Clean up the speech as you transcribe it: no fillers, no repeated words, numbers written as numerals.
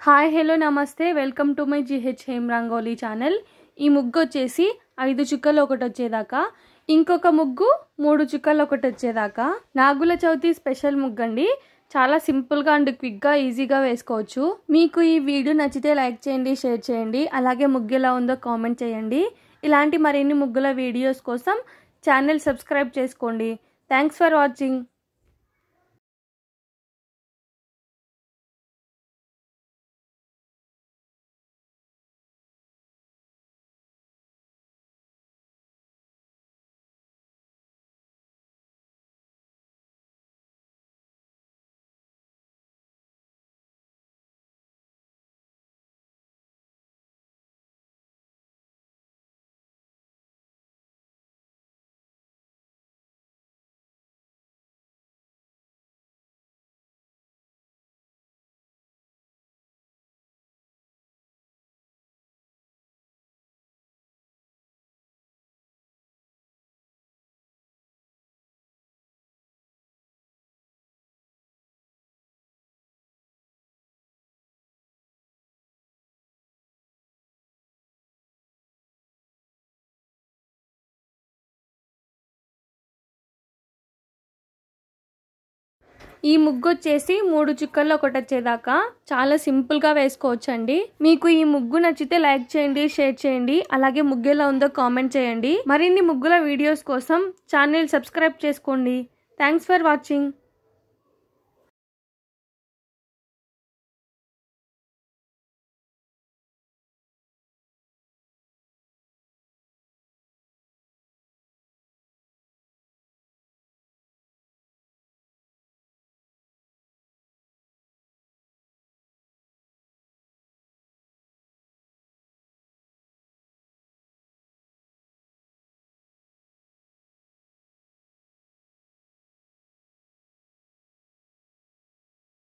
Hi hello నమస్తే welcome to my GHM rangoli channel. ఈ ముగ్గు వచ్చేసి 5 చుక్కలు ఒకటి వచ్చేదాకా, ఇంకొక ముగ్గు 3 చుక్కలు ఒకటి వచ్చేదాకా నాగుల చవితి స్పెషల్ ముగ్గు అండి। చాలా సింపుల్ గా అండ్ క్విక్ గా ఈజీగా వేసుకోవచ్చు। మీకు ఈ వీడియో నచ్చితే లైక్ చేయండి, షేర్ చేయండి, అలాగే ముగ్గు ఎలా ఉందో కామెంట్ చేయండి। ఇలాంటి మరిన్ని ముగ్గుల వీడియోస్ కోసం ఛానల్ సబ్స్క్రైబ్ చేసుకోండి। Thanks for watching. ఈ ముగ్గు వచ్చేసి 3 చుక్కల్లో ఒకటి వచ్చేదాకా చాలా సింపుల్ గా వేసుకోవచ్చండి। మీకు ఈ ముగ్గు నచ్చితే లైక్ చేయండి, షేర్ చేయండి, అలాగే ముగ్గు ఎలా ఉందో కామెంట్ చేయండి। మరిన్ని ముగ్గుల వీడియోస్ కోసం ఛానల్ సబ్స్క్రైబ్ చేసుకోండి। Thanks for watching.